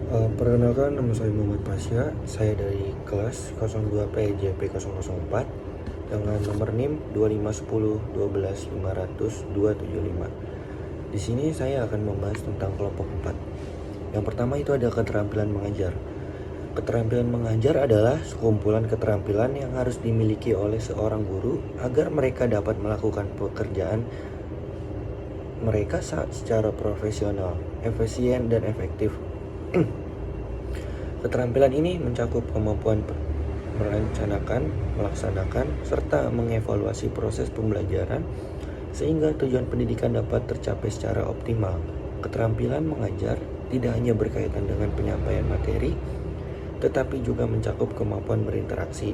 Perkenalkan, nama saya Muhammad Pasya. Saya dari kelas 02 PJP 004 dengan nomor NIM 2510 Di sini saya akan membahas tentang kelompok 4. Yang pertama itu ada keterampilan mengajar. Keterampilan mengajar adalah sekumpulan keterampilan yang harus dimiliki oleh seorang guru agar mereka dapat melakukan pekerjaan mereka secara profesional, efisien, dan efektif. Keterampilan ini mencakup kemampuan merencanakan, melaksanakan, serta mengevaluasi proses pembelajaran sehingga tujuan pendidikan dapat tercapai secara optimal. Keterampilan mengajar tidak hanya berkaitan dengan penyampaian materi, tetapi juga mencakup kemampuan berinteraksi,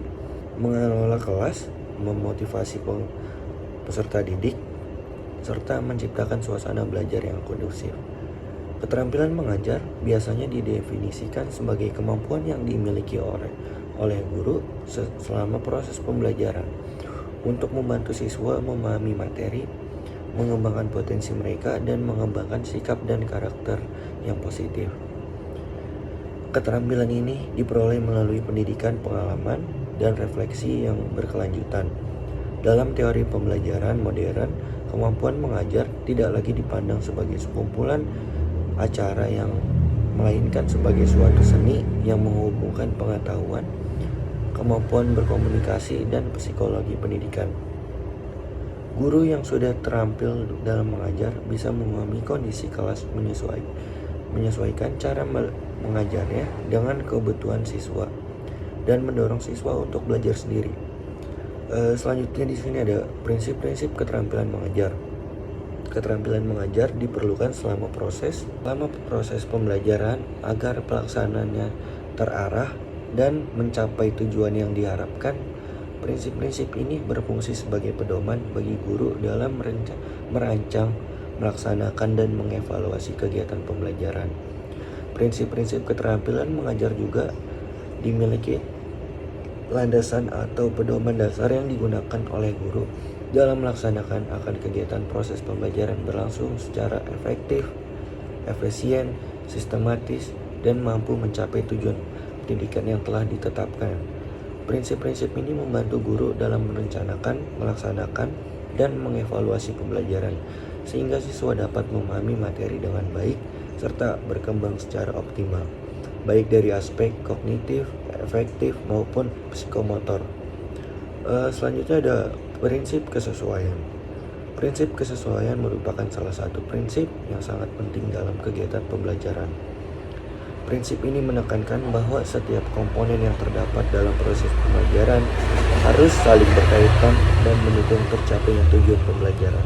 mengelola kelas, memotivasi peserta didik, serta menciptakan suasana belajar yang kondusif. Keterampilan mengajar biasanya didefinisikan sebagai kemampuan yang dimiliki oleh guru selama proses pembelajaran untuk membantu siswa memahami materi, mengembangkan potensi mereka, dan mengembangkan sikap dan karakter yang positif. Keterampilan ini diperoleh melalui pendidikan, pengalaman, dan refleksi yang berkelanjutan. Dalam teori pembelajaran modern, kemampuan mengajar tidak lagi dipandang sebagai sekumpulan acara yang melainkan sebagai suatu seni yang menghubungkan pengetahuan, kemampuan berkomunikasi, dan psikologi pendidikan. Guru yang sudah terampil dalam mengajar bisa memahami kondisi kelas, menyesuaikan cara mengajarnya dengan kebutuhan siswa, dan mendorong siswa untuk belajar sendiri. Selanjutnya di sini ada prinsip-prinsip keterampilan mengajar. Keterampilan mengajar diperlukan selama proses pembelajaran agar pelaksanaannya terarah dan mencapai tujuan yang diharapkan. Prinsip-prinsip ini berfungsi sebagai pedoman bagi guru dalam merancang, melaksanakan, dan mengevaluasi kegiatan pembelajaran. Prinsip-prinsip keterampilan mengajar juga dimiliki landasan atau pedoman dasar yang digunakan oleh guru dalam melaksanakan akan kegiatan proses pembelajaran berlangsung secara efektif, efisien, sistematis, dan mampu mencapai tujuan pendidikan yang telah ditetapkan. Prinsip-prinsip ini membantu guru dalam merencanakan, melaksanakan, dan mengevaluasi pembelajaran sehingga siswa dapat memahami materi dengan baik serta berkembang secara optimal, baik dari aspek kognitif, efektif, maupun psikomotor. Selanjutnya ada prinsip kesesuaian. Prinsip kesesuaian merupakan salah satu prinsip yang sangat penting dalam kegiatan pembelajaran. Prinsip ini menekankan bahwa setiap komponen yang terdapat dalam proses pembelajaran harus saling berkaitan dan mendukung tercapainya tujuan pembelajaran.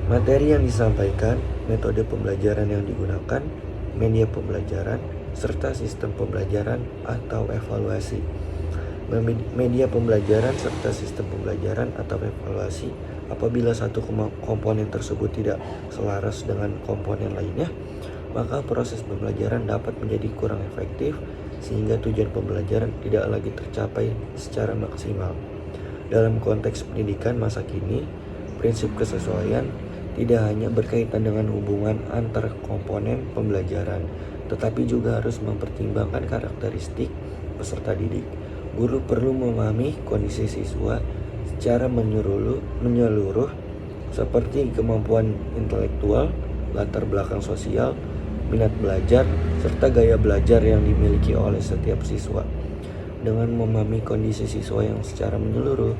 Materi yang disampaikan, metode pembelajaran yang digunakan, media pembelajaran, serta sistem pembelajaran atau evaluasi. Media pembelajaran serta sistem pembelajaran atau evaluasi. Apabila satu komponen tersebut tidak selaras dengan komponen lainnya, maka proses pembelajaran dapat menjadi kurang efektif sehingga tujuan pembelajaran tidak lagi tercapai secara maksimal. Dalam konteks pendidikan masa kini, prinsip kesesuaian tidak hanya berkaitan dengan hubungan antar komponen pembelajaran, tetapi juga harus mempertimbangkan karakteristik peserta didik. Guru perlu memahami kondisi siswa secara menyeluruh seperti kemampuan intelektual, latar belakang sosial, minat belajar, serta gaya belajar yang dimiliki oleh setiap siswa. Dengan memahami kondisi siswa yang secara menyeluruh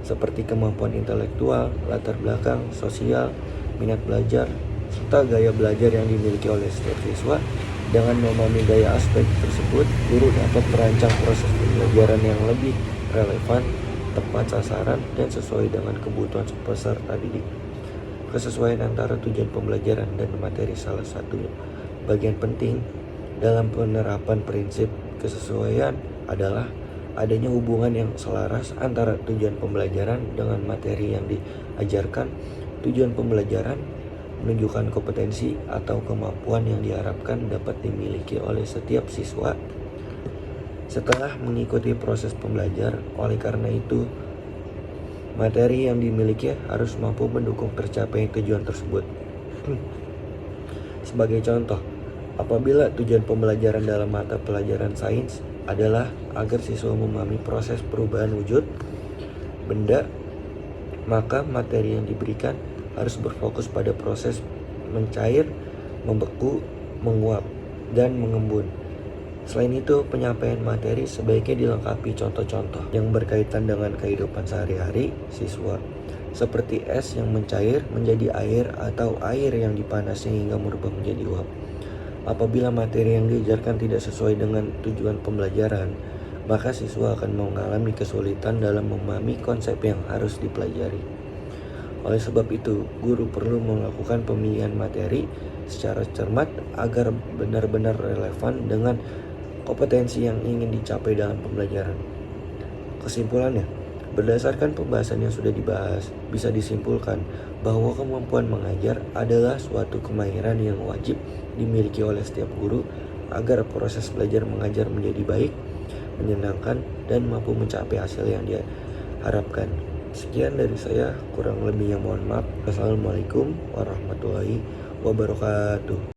seperti kemampuan intelektual, latar belakang sosial, minat belajar, serta gaya belajar yang dimiliki oleh setiap siswa. Dengan memahami gaya aspek tersebut, guru dapat merancang proses pembelajaran yang lebih relevan, tepat sasaran, dan sesuai dengan kebutuhan peserta didik. Kesesuaian antara tujuan pembelajaran dan materi salah satu bagian penting dalam penerapan prinsip kesesuaian adalah adanya hubungan yang selaras antara tujuan pembelajaran dengan materi yang diajarkan. Tujuan pembelajaran menunjukkan kompetensi atau kemampuan yang diharapkan dapat dimiliki oleh setiap siswa setelah mengikuti proses pembelajar. Oleh karena itu, materi yang dimiliki harus mampu mendukung tercapai tujuan tersebut. Sebagai contoh, apabila tujuan pembelajaran dalam mata pelajaran sains adalah agar siswa memahami proses perubahan wujud benda, maka materi yang diberikan harus berfokus pada proses mencair, membeku, menguap, dan mengembun. Selain itu, penyampaian materi sebaiknya dilengkapi contoh-contoh yang berkaitan dengan kehidupan sehari-hari siswa, seperti es yang mencair menjadi air atau air yang dipanasnya hingga berubah menjadi uap. Apabila materi yang diajarkan tidak sesuai dengan tujuan pembelajaran, maka siswa akan mengalami kesulitan dalam memahami konsep yang harus dipelajari. Oleh sebab itu, guru perlu melakukan pemilihan materi secara cermat agar benar-benar relevan dengan kompetensi yang ingin dicapai dalam pembelajaran. Kesimpulannya, berdasarkan pembahasan yang sudah dibahas, bisa disimpulkan bahwa kemampuan mengajar adalah suatu kemahiran yang wajib dimiliki oleh setiap guru agar proses belajar mengajar menjadi baik, menyenangkan, dan mampu mencapai hasil yang diharapkan. Sekian dari saya, kurang lebihnya mohon maaf. Wassalamualaikum warahmatullahi wabarakatuh.